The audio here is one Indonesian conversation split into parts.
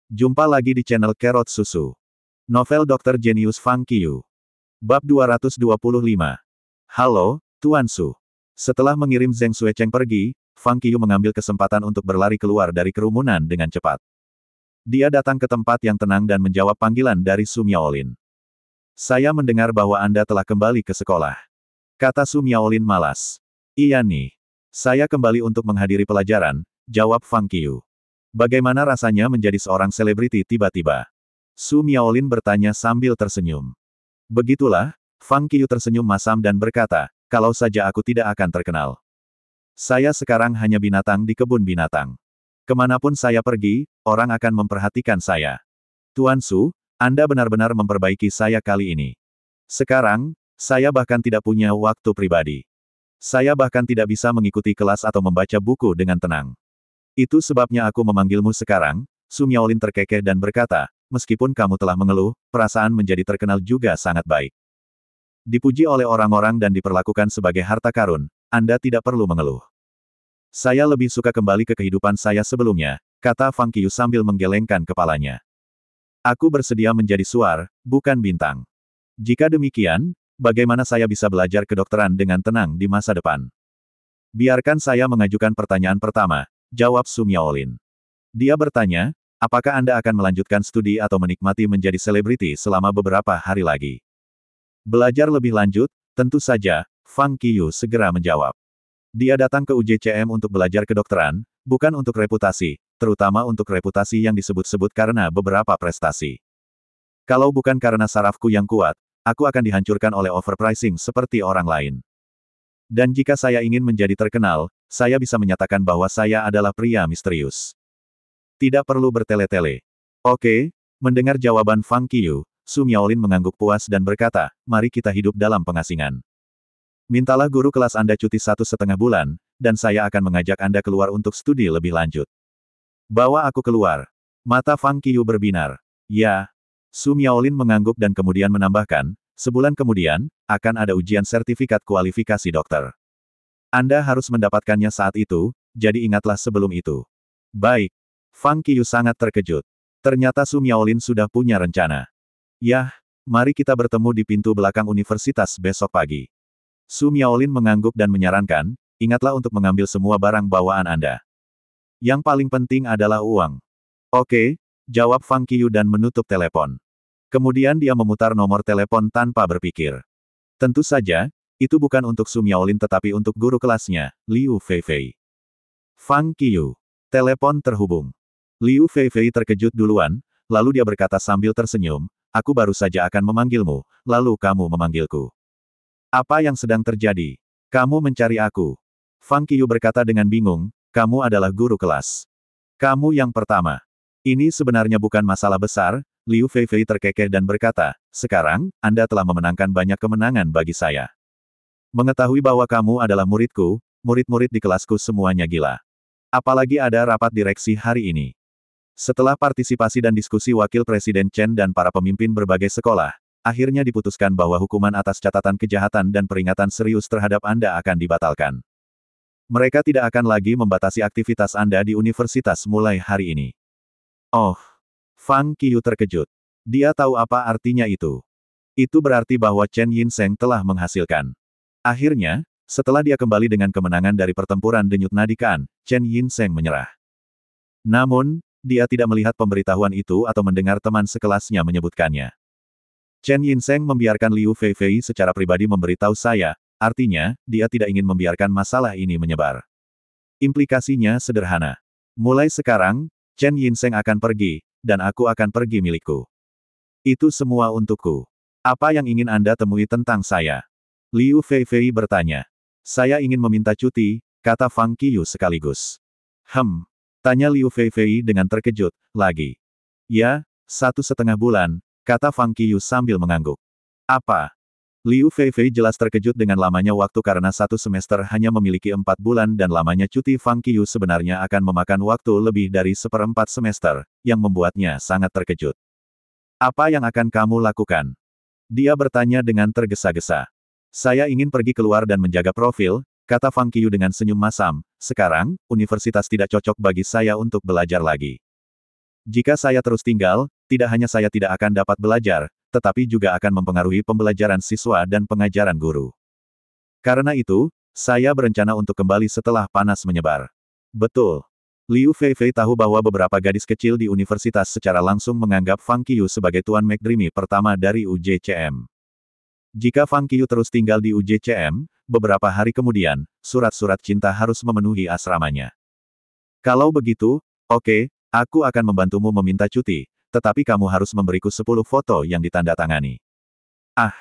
Jumpa lagi di channel Kerot Susu. Novel Dr. Genius Fang Qiu. Bab 225. Halo, Tuan Su. Setelah mengirim Zheng Xuecheng pergi, Fang Qiu mengambil kesempatan untuk berlari keluar dari kerumunan dengan cepat. Dia datang ke tempat yang tenang dan menjawab panggilan dari Su Miaolin. Saya mendengar bahwa Anda telah kembali ke sekolah. Kata Su Miaolin malas. Iya nih. Saya kembali untuk menghadiri pelajaran, jawab Fang Qiu. Bagaimana rasanya menjadi seorang selebriti tiba-tiba? Su Miaolin bertanya sambil tersenyum. Begitulah, Fang Qiu tersenyum masam dan berkata, kalau saja aku tidak akan terkenal. Saya sekarang hanya binatang di kebun binatang. Kemanapun saya pergi, orang akan memperhatikan saya. Tuan Su, Anda benar-benar memperbaiki saya kali ini. Sekarang, saya bahkan tidak punya waktu pribadi. Saya bahkan tidak bisa mengikuti kelas atau membaca buku dengan tenang. Itu sebabnya aku memanggilmu sekarang. Su Miaolin terkekeh dan berkata, meskipun kamu telah mengeluh, perasaan menjadi terkenal juga sangat baik. Dipuji oleh orang-orang dan diperlakukan sebagai harta karun, Anda tidak perlu mengeluh. Saya lebih suka kembali ke kehidupan saya sebelumnya, kata Fang Qiu sambil menggelengkan kepalanya. Aku bersedia menjadi suar, bukan bintang. Jika demikian, bagaimana saya bisa belajar kedokteran dengan tenang di masa depan? Biarkan saya mengajukan pertanyaan pertama, jawab Su Miaolin. Dia bertanya, apakah Anda akan melanjutkan studi atau menikmati menjadi selebriti selama beberapa hari lagi? Belajar lebih lanjut, tentu saja, Fang Qiu segera menjawab. Dia datang ke UJCM untuk belajar kedokteran, bukan untuk reputasi, terutama untuk reputasi yang disebut-sebut karena beberapa prestasi. Kalau bukan karena sarafku yang kuat, aku akan dihancurkan oleh overpricing seperti orang lain. Dan jika saya ingin menjadi terkenal, saya bisa menyatakan bahwa saya adalah pria misterius. Tidak perlu bertele-tele. Oke, mendengar jawaban Fang Qiu, Su Miaolin mengangguk puas dan berkata, mari kita hidup dalam pengasingan. Mintalah guru kelas Anda cuti 1,5 bulan, dan saya akan mengajak Anda keluar untuk studi lebih lanjut. Bawa aku keluar. Mata Fang Qiu berbinar. Ya. Su Miaolin mengangguk dan kemudian menambahkan, sebulan kemudian, akan ada ujian sertifikat kualifikasi dokter. Anda harus mendapatkannya saat itu, jadi ingatlah sebelum itu. Baik. Fang Qiu sangat terkejut. Ternyata Su Miaolin sudah punya rencana. Yah, mari kita bertemu di pintu belakang universitas besok pagi. Su Miaolin mengangguk dan menyarankan, ingatlah untuk mengambil semua barang bawaan Anda. Yang paling penting adalah uang. Oke, jawab Fang Qiu dan menutup telepon. Kemudian dia memutar nomor telepon tanpa berpikir. Tentu saja, itu bukan untuk Su Miaolin tetapi untuk guru kelasnya, Liu Feifei. Fang Qiu. Telepon terhubung. Liu Feifei terkejut duluan, lalu dia berkata sambil tersenyum, aku baru saja akan memanggilmu, lalu kamu memanggilku. Apa yang sedang terjadi? Kamu mencari aku. Fang Qiu berkata dengan bingung, kamu adalah guru kelas. Kamu yang pertama. Ini sebenarnya bukan masalah besar. Liu Feifei terkekeh dan berkata, sekarang, Anda telah memenangkan banyak kemenangan bagi saya. Mengetahui bahwa kamu adalah muridku, murid-murid di kelasku semuanya gila. Apalagi ada rapat direksi hari ini. Setelah partisipasi dan diskusi Wakil Presiden Chen dan para pemimpin berbagai sekolah, akhirnya diputuskan bahwa hukuman atas catatan kejahatan dan peringatan serius terhadap Anda akan dibatalkan. Mereka tidak akan lagi membatasi aktivitas Anda di universitas mulai hari ini. Oh. Fang Qiu terkejut. Dia tahu apa artinya itu. Itu berarti bahwa Chen Yinseng telah menghasilkan. Akhirnya, setelah dia kembali dengan kemenangan dari pertempuran denyut nadi Kan, Chen Yinseng menyerah. Namun, dia tidak melihat pemberitahuan itu atau mendengar teman sekelasnya menyebutkannya. Chen Yinseng membiarkan Liu Feifei secara pribadi memberitahu saya, artinya, dia tidak ingin membiarkan masalah ini menyebar. Implikasinya sederhana. Mulai sekarang, Chen Yinseng akan pergi, dan aku akan pergi milikku. Itu semua untukku. Apa yang ingin Anda temui tentang saya? Liu Feifei bertanya. Saya ingin meminta cuti, kata Fang Qiu sekaligus. Tanya Liu Feifei dengan terkejut, lagi. Ya, 1,5 bulan, kata Fang Qiu sambil mengangguk. Apa? Liu Feifei jelas terkejut dengan lamanya waktu karena 1 semester hanya memiliki 4 bulan dan lamanya cuti Fang Qiu sebenarnya akan memakan waktu lebih dari 1/4 semester, yang membuatnya sangat terkejut. Apa yang akan kamu lakukan? Dia bertanya dengan tergesa-gesa. Saya ingin pergi keluar dan menjaga profil, kata Fang Qiu dengan senyum masam, sekarang, universitas tidak cocok bagi saya untuk belajar lagi. Jika saya terus tinggal, tidak hanya saya tidak akan dapat belajar, tetapi juga akan mempengaruhi pembelajaran siswa dan pengajaran guru. Karena itu, saya berencana untuk kembali setelah panas menyebar. Betul. Liu Feifei tahu bahwa beberapa gadis kecil di universitas secara langsung menganggap Fang Qiyu sebagai Tuan McDreamy pertama dari UJCM. Jika Fang Qiyu terus tinggal di UJCM, beberapa hari kemudian, surat-surat cinta harus memenuhi asramanya. Kalau begitu, oke, aku akan membantumu meminta cuti, tetapi kamu harus memberiku 10 foto yang ditandatangani. Ah!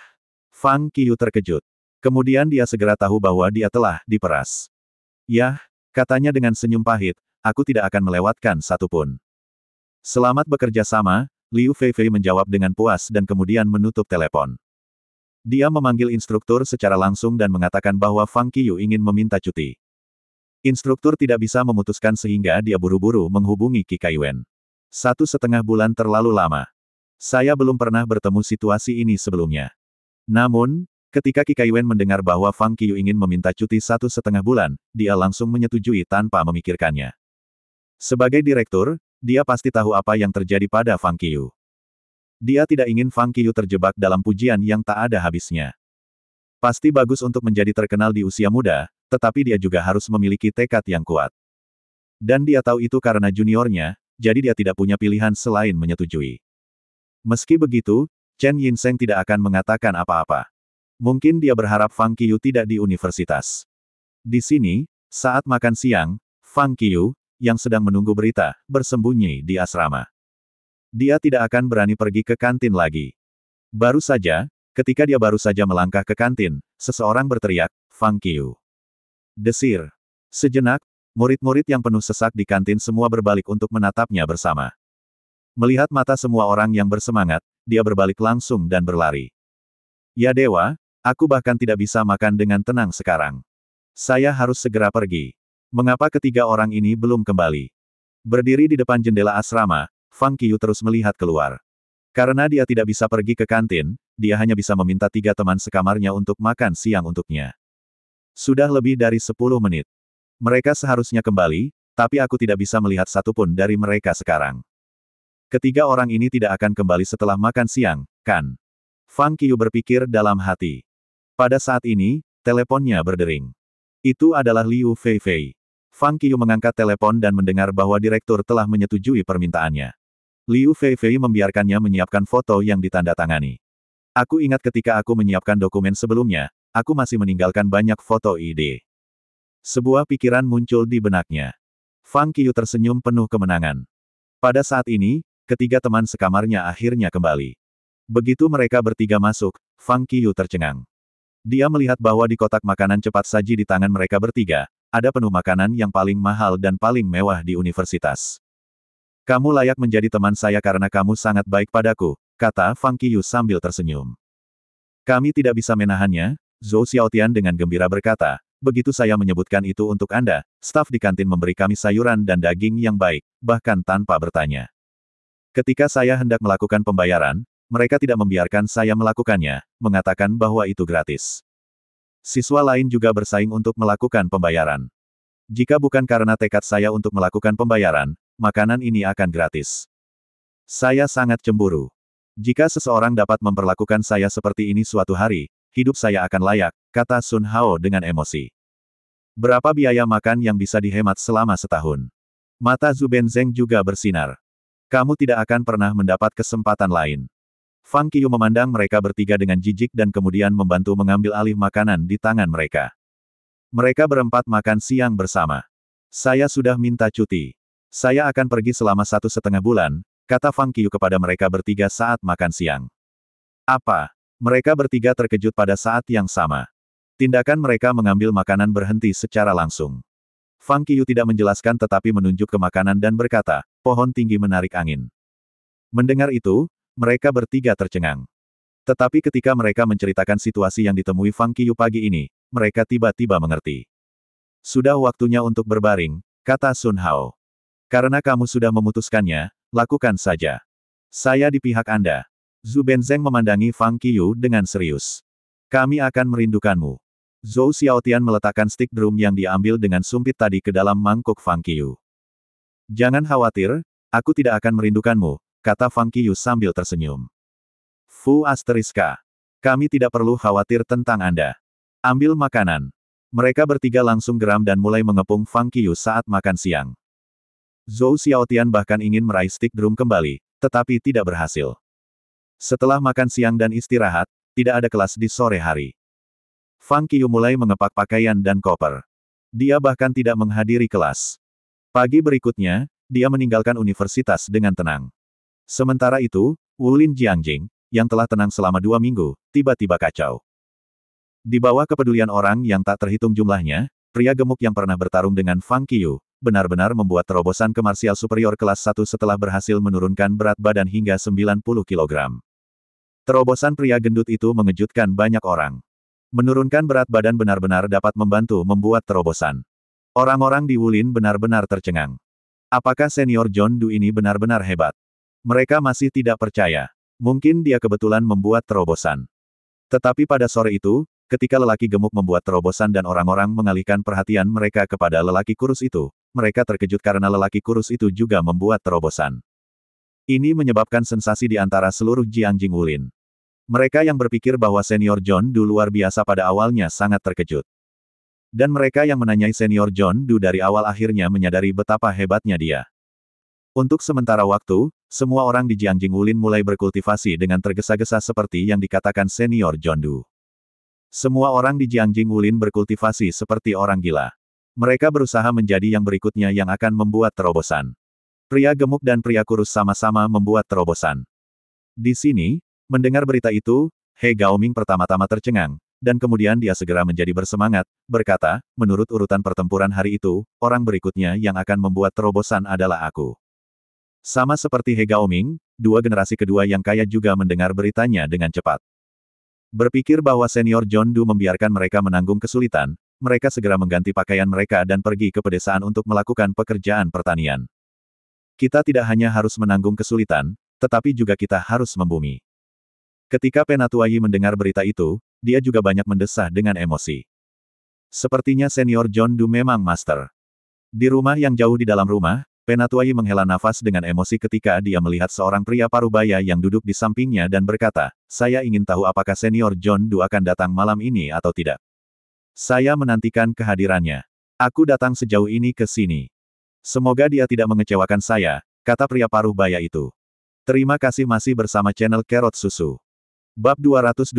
Fang Qiyu terkejut. Kemudian dia segera tahu bahwa dia telah diperas. Yah, katanya dengan senyum pahit, aku tidak akan melewatkan satu pun. Selamat bekerja sama, Liu Feifei menjawab dengan puas dan kemudian menutup telepon. Dia memanggil instruktur secara langsung dan mengatakan bahwa Fang Qiyu ingin meminta cuti. Instruktur tidak bisa memutuskan sehingga dia buru-buru menghubungi Qi Kaiwen. 1,5 bulan terlalu lama. Saya belum pernah bertemu situasi ini sebelumnya. Namun, ketika Qi Kaiwen mendengar bahwa Fang Qiyu ingin meminta cuti 1,5 bulan, dia langsung menyetujui tanpa memikirkannya. Sebagai direktur, dia pasti tahu apa yang terjadi pada Fang Qiyu. Dia tidak ingin Fang Qiyu terjebak dalam pujian yang tak ada habisnya. Pasti bagus untuk menjadi terkenal di usia muda, tetapi dia juga harus memiliki tekad yang kuat. Dan dia tahu itu karena juniornya, jadi dia tidak punya pilihan selain menyetujui. Meski begitu, Chen Yinseng tidak akan mengatakan apa-apa. Mungkin dia berharap Fang Qiyu tidak di universitas. Di sini, saat makan siang, Fang Qiyu, yang sedang menunggu berita, bersembunyi di asrama. Dia tidak akan berani pergi ke kantin lagi. Baru saja, ketika dia baru saja melangkah ke kantin, seseorang berteriak, Fang Qiyu. Desir. Sejenak, murid-murid yang penuh sesak di kantin semua berbalik untuk menatapnya bersama. Melihat mata semua orang yang bersemangat, dia berbalik langsung dan berlari. Ya dewa, aku bahkan tidak bisa makan dengan tenang sekarang. Saya harus segera pergi. Mengapa ketiga orang ini belum kembali? Berdiri di depan jendela asrama, Fang Qiyu terus melihat keluar. Karena dia tidak bisa pergi ke kantin, dia hanya bisa meminta 3 teman sekamarnya untuk makan siang untuknya. Sudah lebih dari 10 menit. Mereka seharusnya kembali, tapi aku tidak bisa melihat satupun dari mereka sekarang. Ketiga orang ini tidak akan kembali setelah makan siang, kan? Fang Qiyu berpikir dalam hati. Pada saat ini, teleponnya berdering. Itu adalah Liu Feifei. Fang Qiyu mengangkat telepon dan mendengar bahwa direktur telah menyetujui permintaannya. Liu Feifei membiarkannya menyiapkan foto yang ditandatangani. Aku ingat ketika aku menyiapkan dokumen sebelumnya, aku masih meninggalkan banyak foto ide. Sebuah pikiran muncul di benaknya. Fang Qiyu tersenyum penuh kemenangan. Pada saat ini, ketiga teman sekamarnya akhirnya kembali. Begitu mereka bertiga masuk, Fang Qiyu tercengang. Dia melihat bahwa di kotak makanan cepat saji di tangan mereka bertiga, ada penuh makanan yang paling mahal dan paling mewah di universitas. Kamu layak menjadi teman saya karena kamu sangat baik padaku, kata Fang Qiyu sambil tersenyum. Kami tidak bisa menahannya, Zhou Xiaotian dengan gembira berkata, begitu saya menyebutkan itu untuk Anda, staf di kantin memberi kami sayuran dan daging yang baik, bahkan tanpa bertanya. Ketika saya hendak melakukan pembayaran, mereka tidak membiarkan saya melakukannya, mengatakan bahwa itu gratis. Siswa lain juga bersaing untuk melakukan pembayaran. Jika bukan karena tekad saya untuk melakukan pembayaran, makanan ini akan gratis. Saya sangat cemburu. Jika seseorang dapat memperlakukan saya seperti ini suatu hari, hidup saya akan layak, kata Sun Hao dengan emosi. Berapa biaya makan yang bisa dihemat selama setahun? Mata Zhu Benzeng juga bersinar. Kamu tidak akan pernah mendapat kesempatan lain. Fang Qiyu memandang mereka bertiga dengan jijik dan kemudian membantu mengambil alih makanan di tangan mereka. Mereka berempat makan siang bersama. Saya sudah minta cuti. Saya akan pergi selama 1,5 bulan, kata Fang Qiyu kepada mereka bertiga saat makan siang. Apa? Mereka bertiga terkejut pada saat yang sama. Tindakan mereka mengambil makanan berhenti secara langsung. Fang Qiyu tidak menjelaskan tetapi menunjuk ke makanan dan berkata, pohon tinggi menarik angin. Mendengar itu, mereka bertiga tercengang. Tetapi ketika mereka menceritakan situasi yang ditemui Fang Qiyu pagi ini, mereka tiba-tiba mengerti. Sudah waktunya untuk berbaring, kata Sun Hao. Karena kamu sudah memutuskannya, lakukan saja. Saya di pihak Anda. Zhu Benzeng memandangi Fang Qiyu dengan serius. Kami akan merindukanmu. Zhou Xiaotian meletakkan stik drum yang diambil dengan sumpit tadi ke dalam mangkuk Fang Qiyu. Jangan khawatir, Aku tidak akan merindukanmu, kata Fang Qiu sambil tersenyum. Fu Asteriska. Kami tidak perlu khawatir tentang Anda. Ambil makanan. Mereka bertiga langsung geram dan mulai mengepung Fang Qiu saat makan siang. Zhou Xiaotian bahkan ingin meraih stick drum kembali, tetapi tidak berhasil. Setelah makan siang dan istirahat, tidak ada kelas di sore hari. Fang Qiu mulai mengepak pakaian dan koper. Dia bahkan tidak menghadiri kelas. Pagi berikutnya, dia meninggalkan universitas dengan tenang. Sementara itu, Wulin Jiangjing, yang telah tenang selama 2 minggu, tiba-tiba kacau. Di bawah kepedulian orang yang tak terhitung jumlahnya, pria gemuk yang pernah bertarung dengan Fang Qiu, benar-benar membuat terobosan ke marsial superior kelas 1 setelah berhasil menurunkan berat badan hingga 90 kg. Terobosan pria gendut itu mengejutkan banyak orang. Menurunkan berat badan benar-benar dapat membantu membuat terobosan. Orang-orang di Wulin benar-benar tercengang. Apakah senior John Du ini benar-benar hebat? Mereka masih tidak percaya. Mungkin dia kebetulan membuat terobosan. Tetapi pada sore itu, ketika lelaki gemuk membuat terobosan dan orang-orang mengalihkan perhatian mereka kepada lelaki kurus itu, mereka terkejut karena lelaki kurus itu juga membuat terobosan. Ini menyebabkan sensasi di antara seluruh Jiangjing Wulin. Mereka yang berpikir bahwa senior John Du luar biasa pada awalnya sangat terkejut. Dan mereka yang menanyai senior John Du dari awal akhirnya menyadari betapa hebatnya dia. Untuk sementara waktu, semua orang di Jiangjing Wulin mulai berkultivasi dengan tergesa-gesa seperti yang dikatakan senior John Du. Semua orang di Jiangjing Wulin berkultivasi seperti orang gila. Mereka berusaha menjadi yang berikutnya yang akan membuat terobosan. Pria gemuk dan pria kurus sama-sama membuat terobosan. Di sini, mendengar berita itu, He Gaoming pertama-tama tercengang, dan kemudian dia segera menjadi bersemangat, berkata, menurut urutan pertempuran hari itu, orang berikutnya yang akan membuat terobosan adalah aku. Sama seperti He Gaoming, dua generasi kedua yang kaya juga mendengar beritanya dengan cepat. Berpikir bahwa senior John Du membiarkan mereka menanggung kesulitan, mereka segera mengganti pakaian mereka dan pergi ke pedesaan untuk melakukan pekerjaan pertanian. Kita tidak hanya harus menanggung kesulitan, tetapi juga kita harus membumi. Ketika Penatua Yi mendengar berita itu, dia juga banyak mendesah dengan emosi. Sepertinya senior John Du memang master. Di rumah yang jauh di dalam rumah, Penatua Yi menghela nafas dengan emosi ketika dia melihat seorang pria parubaya yang duduk di sampingnya dan berkata, saya ingin tahu apakah senior John Du akan datang malam ini atau tidak. Saya menantikan kehadirannya. Aku datang sejauh ini ke sini. Semoga dia tidak mengecewakan saya, kata pria parubaya itu. Terima kasih masih bersama channel Carrot Susu. Bab 226.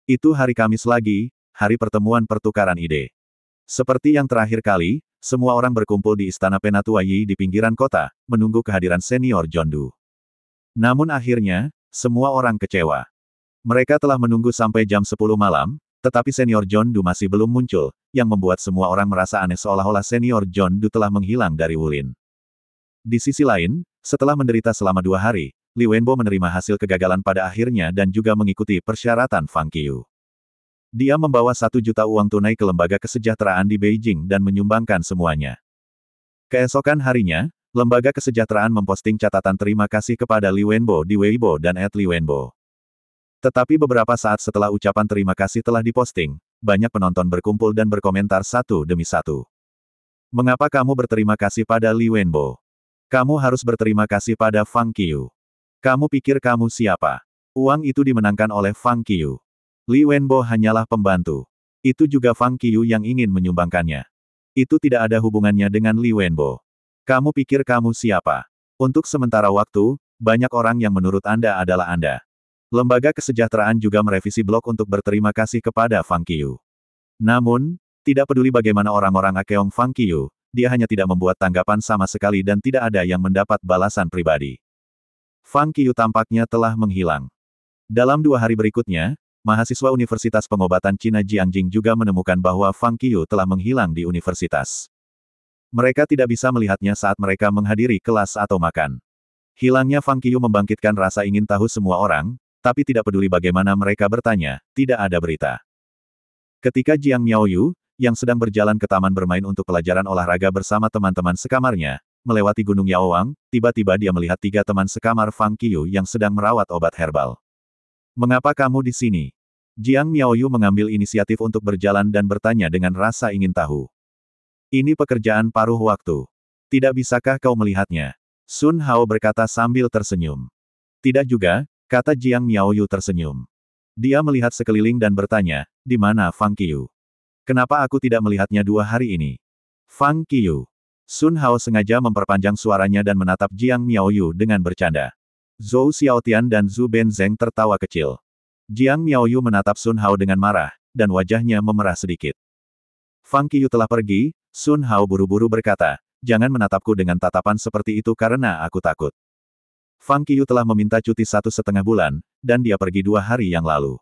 Itu hari Kamis lagi, hari pertemuan pertukaran ide. Seperti yang terakhir kali, semua orang berkumpul di Istana Penatua Yi di pinggiran kota, menunggu kehadiran senior John Du. Namun akhirnya, semua orang kecewa. Mereka telah menunggu sampai jam 10 malam, tetapi senior John Du masih belum muncul, yang membuat semua orang merasa aneh seolah-olah senior John Du telah menghilang dari Wulin. Di sisi lain, setelah menderita selama 2 hari, Li Wenbo menerima hasil kegagalan pada akhirnya dan juga mengikuti persyaratan Fang Qiu. Dia membawa 1 juta uang tunai ke lembaga kesejahteraan di Beijing dan menyumbangkan semuanya. Keesokan harinya, lembaga kesejahteraan memposting catatan terima kasih kepada Li Wenbo di Weibo dan @Li-Wenbo. Tetapi beberapa saat setelah ucapan terima kasih telah diposting, banyak penonton berkumpul dan berkomentar satu demi satu. Mengapa kamu berterima kasih pada Li Wenbo? Kamu harus berterima kasih pada Fang Qiu. Kamu pikir kamu siapa? Uang itu dimenangkan oleh Fang Qiu. Li Wenbo hanyalah pembantu. Itu juga Fang Qiu yang ingin menyumbangkannya. Itu tidak ada hubungannya dengan Li Wenbo. Kamu pikir kamu siapa? Untuk sementara waktu, banyak orang yang menurut Anda adalah Anda. Lembaga kesejahteraan juga merevisi blog untuk berterima kasih kepada Fang Qiu. Namun, tidak peduli bagaimana orang-orang akeong Fang Qiu, dia hanya tidak membuat tanggapan sama sekali dan tidak ada yang mendapat balasan pribadi. Fang Qiu tampaknya telah menghilang. Dalam 2 hari berikutnya, mahasiswa Universitas Pengobatan Cina Jiangjing juga menemukan bahwa Fang Qiu telah menghilang di universitas. Mereka tidak bisa melihatnya saat mereka menghadiri kelas atau makan. Hilangnya Fang Qiu membangkitkan rasa ingin tahu semua orang, tapi tidak peduli bagaimana mereka bertanya, tidak ada berita. Ketika Jiang Miaoyu, yang sedang berjalan ke taman bermain untuk pelajaran olahraga bersama teman-teman sekamarnya, melewati Gunung Yaowang, tiba-tiba dia melihat 3 teman sekamar Fang Qiu yang sedang merawat obat herbal. Mengapa kamu di sini? Jiang Miaoyu mengambil inisiatif untuk berjalan dan bertanya dengan rasa ingin tahu. Ini pekerjaan paruh waktu. Tidak bisakah kau melihatnya? Sun Hao berkata sambil tersenyum. Tidak juga, kata Jiang Miaoyu tersenyum. Dia melihat sekeliling dan bertanya, di mana Fang Qiu? Kenapa aku tidak melihatnya 2 hari ini? Fang Qiu. Sun Hao sengaja memperpanjang suaranya dan menatap Jiang Miaoyu dengan bercanda. Zhou Xiaotian dan Zhu Benzeng tertawa kecil. Jiang Miaoyu menatap Sun Hao dengan marah, dan wajahnya memerah sedikit. Fang Qiu telah pergi, Sun Hao buru-buru berkata, jangan menatapku dengan tatapan seperti itu karena aku takut. Fang Qiu telah meminta cuti 1,5 bulan, dan dia pergi 2 hari yang lalu.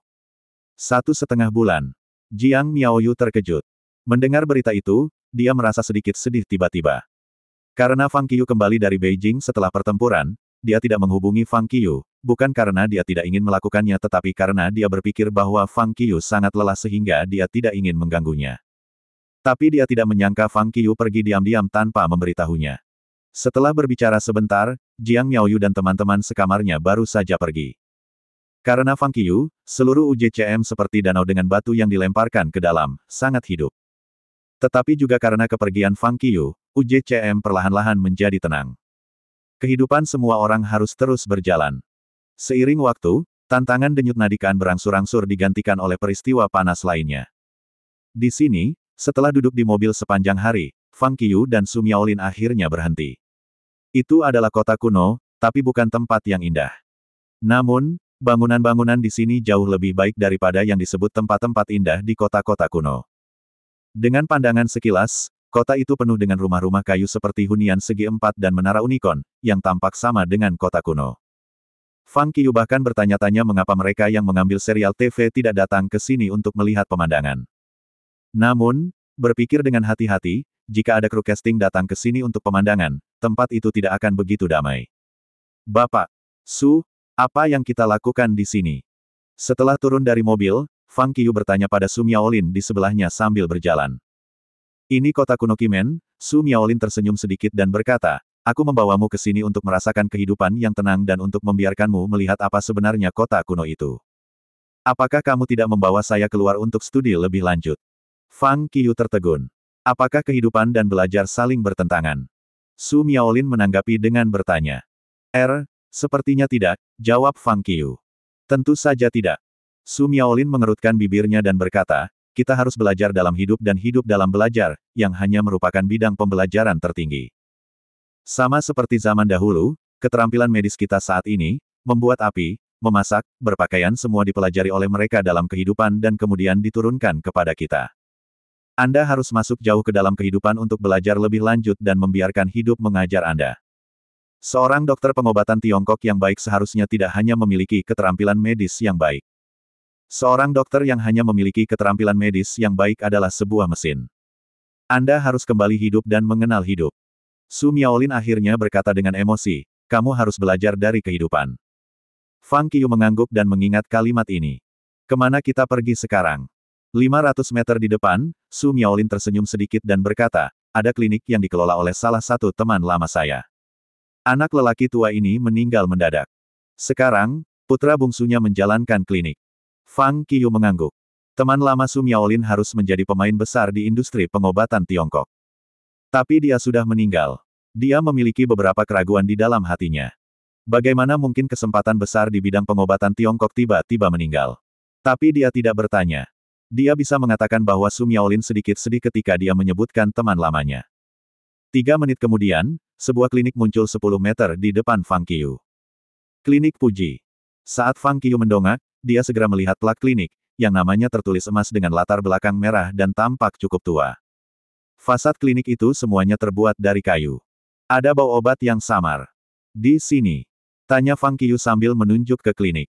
1,5 bulan. Jiang Miaoyu terkejut. Mendengar berita itu, dia merasa sedikit sedih tiba-tiba. Karena Fang Qiu kembali dari Beijing setelah pertempuran, dia tidak menghubungi Fang Qiu, bukan karena dia tidak ingin melakukannya tetapi karena dia berpikir bahwa Fang Qiu sangat lelah sehingga dia tidak ingin mengganggunya. Tapi dia tidak menyangka Fang Qiu pergi diam-diam tanpa memberitahunya. Setelah berbicara sebentar, Jiang Miaoyu dan teman-teman sekamarnya baru saja pergi. Karena Fang Qiu, seluruh UJCM seperti danau dengan batu yang dilemparkan ke dalam, sangat hidup. Tetapi juga karena kepergian Fang Qiu, UJCM perlahan-lahan menjadi tenang. Kehidupan semua orang harus terus berjalan. Seiring waktu, tantangan denyut nadikan berangsur-angsur digantikan oleh peristiwa panas lainnya. Di sini, setelah duduk di mobil sepanjang hari, Fang Qiu dan Su Miaolin akhirnya berhenti. Itu adalah kota kuno, tapi bukan tempat yang indah. Namun, bangunan-bangunan di sini jauh lebih baik daripada yang disebut tempat-tempat indah di kota-kota kuno. Dengan pandangan sekilas, kota itu penuh dengan rumah-rumah kayu seperti hunian segi empat dan menara unicorn, yang tampak sama dengan kota kuno. Fang Qiu bahkan bertanya-tanya mengapa mereka yang mengambil serial TV tidak datang ke sini untuk melihat pemandangan. Namun, berpikir dengan hati-hati, jika ada kru casting datang ke sini untuk pemandangan, tempat itu tidak akan begitu damai. Bapak, Su, apa yang kita lakukan di sini? Setelah turun dari mobil, Fang Qiu bertanya pada Su Miaolin di sebelahnya sambil berjalan. Ini kota kuno Qimen, Su Miaolin tersenyum sedikit dan berkata, aku membawamu ke sini untuk merasakan kehidupan yang tenang dan untuk membiarkanmu melihat apa sebenarnya kota kuno itu. Apakah kamu tidak membawa saya keluar untuk studi lebih lanjut? Fang Qiu tertegun. Apakah kehidupan dan belajar saling bertentangan? Su Miaolin menanggapi dengan bertanya. Sepertinya tidak, jawab Fang Qiu. Tentu saja tidak. Su Miaolin mengerutkan bibirnya dan berkata, kita harus belajar dalam hidup dan hidup dalam belajar, yang hanya merupakan bidang pembelajaran tertinggi. Sama seperti zaman dahulu, keterampilan medis kita saat ini, membuat api, memasak, berpakaian semua dipelajari oleh mereka dalam kehidupan dan kemudian diturunkan kepada kita. Anda harus masuk jauh ke dalam kehidupan untuk belajar lebih lanjut dan membiarkan hidup mengajar Anda. Seorang dokter pengobatan Tiongkok yang baik seharusnya tidak hanya memiliki keterampilan medis yang baik. Seorang dokter yang hanya memiliki keterampilan medis yang baik adalah sebuah mesin. Anda harus kembali hidup dan mengenal hidup. Su Miaolin akhirnya berkata dengan emosi, kamu harus belajar dari kehidupan. Fang Qiu mengangguk dan mengingat kalimat ini. Kemana kita pergi sekarang? 500 meter di depan, Su Miaolin tersenyum sedikit dan berkata, ada klinik yang dikelola oleh salah satu teman lama saya. Anak lelaki tua ini meninggal mendadak. Sekarang, putra bungsunya menjalankan klinik. Fang Qiu mengangguk. Teman lama Su Miaolin harus menjadi pemain besar di industri pengobatan Tiongkok. Tapi dia sudah meninggal. Dia memiliki beberapa keraguan di dalam hatinya. Bagaimana mungkin kesempatan besar di bidang pengobatan Tiongkok tiba-tiba meninggal? Tapi dia tidak bertanya. Dia bisa mengatakan bahwa Su Miaolin sedikit sedih ketika dia menyebutkan teman lamanya. 3 menit kemudian, sebuah klinik muncul 10 meter di depan Fang Qiu. Klinik Puji. Saat Fang Qiu mendongak, dia segera melihat plat klinik, yang namanya tertulis emas dengan latar belakang merah dan tampak cukup tua. Fasad klinik itu semuanya terbuat dari kayu. Ada bau obat yang samar. Di sini. Tanya Fang Qiu sambil menunjuk ke klinik.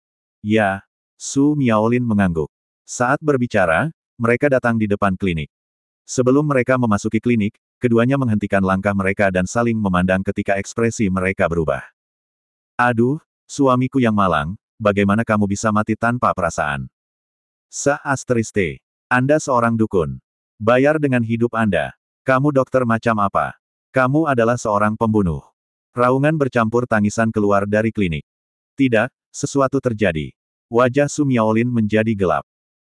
Ya. Su Miaolin mengangguk. Saat berbicara, mereka datang di depan klinik. Sebelum mereka memasuki klinik, keduanya menghentikan langkah mereka dan saling memandang ketika ekspresi mereka berubah. Aduh, suamiku yang malang, bagaimana kamu bisa mati tanpa perasaan? Anda seorang dukun. Bayar dengan hidup Anda. Kamu dokter macam apa? Kamu adalah seorang pembunuh. Raungan bercampur tangisan keluar dari klinik. Tidak, sesuatu terjadi. Wajah Su Miaolin menjadi gelap.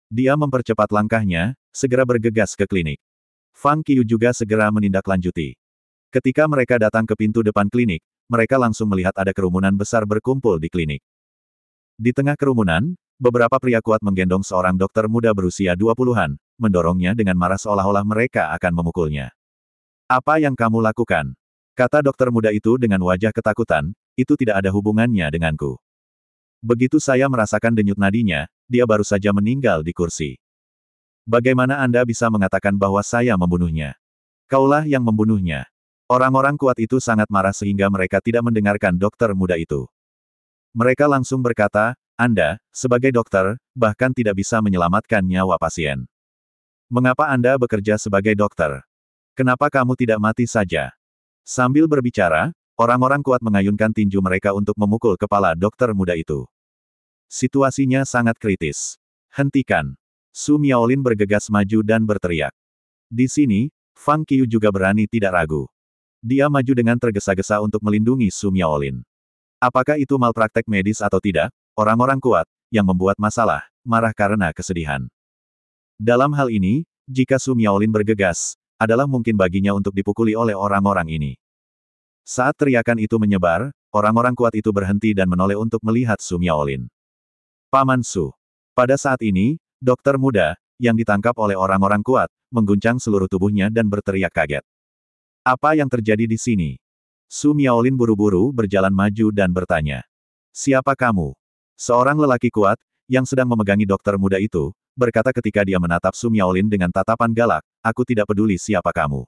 Dia mempercepat langkahnya, segera bergegas ke klinik. Fang Qiu juga segera menindaklanjuti. Ketika mereka datang ke pintu depan klinik, mereka langsung melihat ada kerumunan besar berkumpul di klinik. Di tengah kerumunan, beberapa pria kuat menggendong seorang dokter muda berusia 20-an, mendorongnya dengan marah seolah-olah mereka akan memukulnya. Apa yang kamu lakukan? Kata dokter muda itu dengan wajah ketakutan, itu tidak ada hubungannya denganku. Begitu saya merasakan denyut nadinya, dia baru saja meninggal di kursi. Bagaimana Anda bisa mengatakan bahwa saya membunuhnya? Kaulah yang membunuhnya. Orang-orang kuat itu sangat marah sehingga mereka tidak mendengarkan dokter muda itu. Mereka langsung berkata, Anda, sebagai dokter, bahkan tidak bisa menyelamatkan nyawa pasien. Mengapa Anda bekerja sebagai dokter? Kenapa kamu tidak mati saja? Sambil berbicara, orang-orang kuat mengayunkan tinju mereka untuk memukul kepala dokter muda itu. Situasinya sangat kritis. Hentikan. Su Miaolin bergegas maju dan berteriak. Di sini, Fang Qiu juga berani tidak ragu. Dia maju dengan tergesa-gesa untuk melindungi Su Miaolin. Apakah itu malpraktek medis atau tidak? Orang-orang kuat, yang membuat masalah, marah karena kesedihan. Dalam hal ini, jika Su Miaolin bergegas, adalah mungkin baginya untuk dipukuli oleh orang-orang ini. Saat teriakan itu menyebar, orang-orang kuat itu berhenti dan menoleh untuk melihat Su Miaolin. Paman Su. Pada saat ini, dokter muda, yang ditangkap oleh orang-orang kuat, mengguncang seluruh tubuhnya dan berteriak kaget. Apa yang terjadi di sini? Su Miaolin buru-buru berjalan maju dan bertanya. Siapa kamu? Seorang lelaki kuat, yang sedang memegangi dokter muda itu, berkata ketika dia menatap Su Miaolin dengan tatapan galak, aku tidak peduli siapa kamu.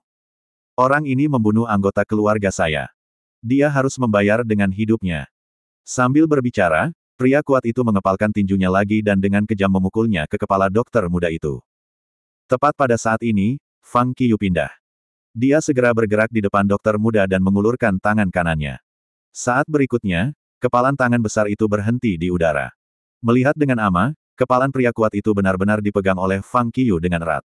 Orang ini membunuh anggota keluarga saya. Dia harus membayar dengan hidupnya. Sambil berbicara, pria kuat itu mengepalkan tinjunya lagi dan dengan kejam memukulnya ke kepala dokter muda itu. Tepat pada saat ini, Fang Qiu pindah. Dia segera bergerak di depan dokter muda dan mengulurkan tangan kanannya. Saat berikutnya, kepalan tangan besar itu berhenti di udara. Melihat dengan ama, kepalan pria kuat itu benar-benar dipegang oleh Fang Qiu dengan erat.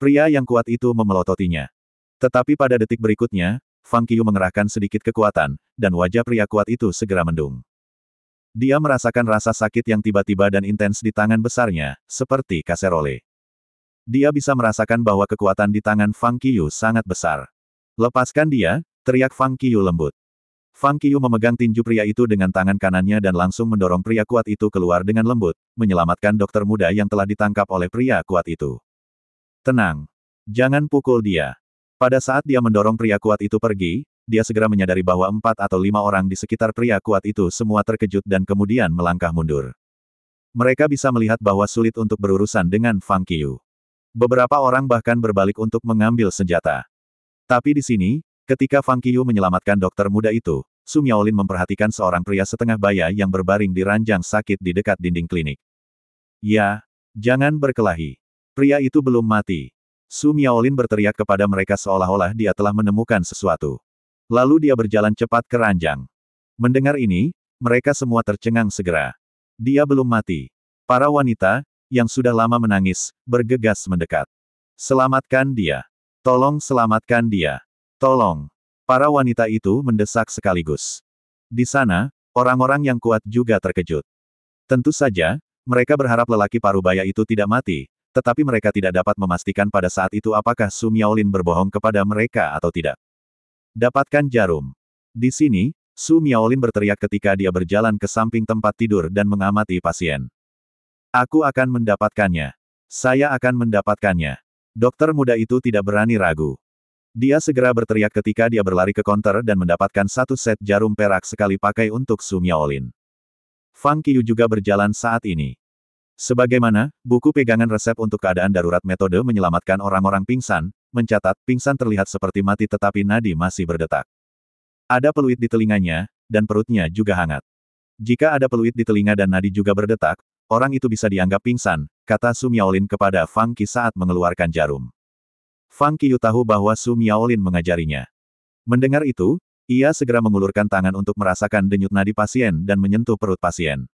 Pria yang kuat itu memelototinya. Tetapi pada detik berikutnya, Fang Qiu mengerahkan sedikit kekuatan, dan wajah pria kuat itu segera mendung. Dia merasakan rasa sakit yang tiba-tiba dan intens di tangan besarnya, seperti kaserole. Dia bisa merasakan bahwa kekuatan di tangan Fang Qiu sangat besar. Lepaskan dia, teriak Fang Qiu lembut. Fang Qiu memegang tinju pria itu dengan tangan kanannya dan langsung mendorong pria kuat itu keluar dengan lembut, menyelamatkan dokter muda yang telah ditangkap oleh pria kuat itu. Tenang. Jangan pukul dia. Pada saat dia mendorong pria kuat itu pergi, dia segera menyadari bahwa 4 atau 5 orang di sekitar pria kuat itu semua terkejut dan kemudian melangkah mundur. Mereka bisa melihat bahwa sulit untuk berurusan dengan Fang Qiu. Beberapa orang bahkan berbalik untuk mengambil senjata. Tapi di sini, ketika Fang Qiu menyelamatkan dokter muda itu, Su Miaolin memperhatikan seorang pria setengah baya yang berbaring di ranjang sakit di dekat dinding klinik. Ya, jangan berkelahi. Pria itu belum mati. Su Miaolin berteriak kepada mereka seolah-olah dia telah menemukan sesuatu. Lalu dia berjalan cepat ke ranjang. Mendengar ini, mereka semua tercengang segera. Dia belum mati. Para wanita, yang sudah lama menangis, bergegas mendekat. Selamatkan dia. Tolong selamatkan dia. Tolong. Para wanita itu mendesak sekaligus. Di sana, orang-orang yang kuat juga terkejut. Tentu saja, mereka berharap lelaki parubaya itu tidak mati, tetapi mereka tidak dapat memastikan pada saat itu apakah Su Miaolin berbohong kepada mereka atau tidak. Dapatkan jarum. Di sini, Su Miaolin berteriak ketika dia berjalan ke samping tempat tidur dan mengamati pasien. Aku akan mendapatkannya. Saya akan mendapatkannya. Dokter muda itu tidak berani ragu. Dia segera berteriak ketika dia berlari ke konter dan mendapatkan 1 set jarum perak sekali pakai untuk Su Miaolin. Fang Qiu juga berjalan saat ini. Sebagaimana, buku pegangan resep untuk keadaan darurat metode menyelamatkan orang-orang pingsan, mencatat, pingsan terlihat seperti mati tetapi nadi masih berdetak. Ada peluit di telinganya, dan perutnya juga hangat. Jika ada peluit di telinga dan nadi juga berdetak, orang itu bisa dianggap pingsan, kata Su Miaolin kepada Fang Qiu saat mengeluarkan jarum. Fang Qiu tahu bahwa Su Miaolin mengajarinya. Mendengar itu, ia segera mengulurkan tangan untuk merasakan denyut nadi pasien dan menyentuh perut pasien.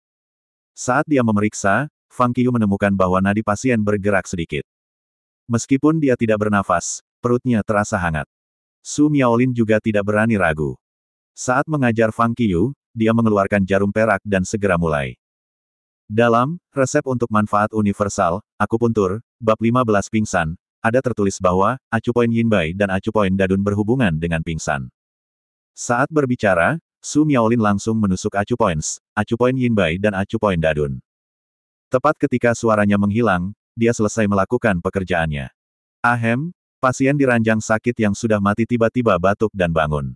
Saat dia memeriksa, Fang Qiu menemukan bahwa nadi pasien bergerak sedikit. Meskipun dia tidak bernafas, perutnya terasa hangat. Su Miaolin juga tidak berani ragu. Saat mengajar Fang Qiu, dia mengeluarkan jarum perak dan segera mulai. Dalam resep untuk manfaat universal, akupuntur, bab 15 pingsan, ada tertulis bahwa acupoin Yinbai dan acupoin Dadun berhubungan dengan pingsan. Saat berbicara, Su Miaolin langsung menusuk acupoin Yinbai dan acupoin Dadun. Tepat ketika suaranya menghilang, dia selesai melakukan pekerjaannya. Ahem, pasien di ranjang sakit yang sudah mati tiba-tiba batuk dan bangun.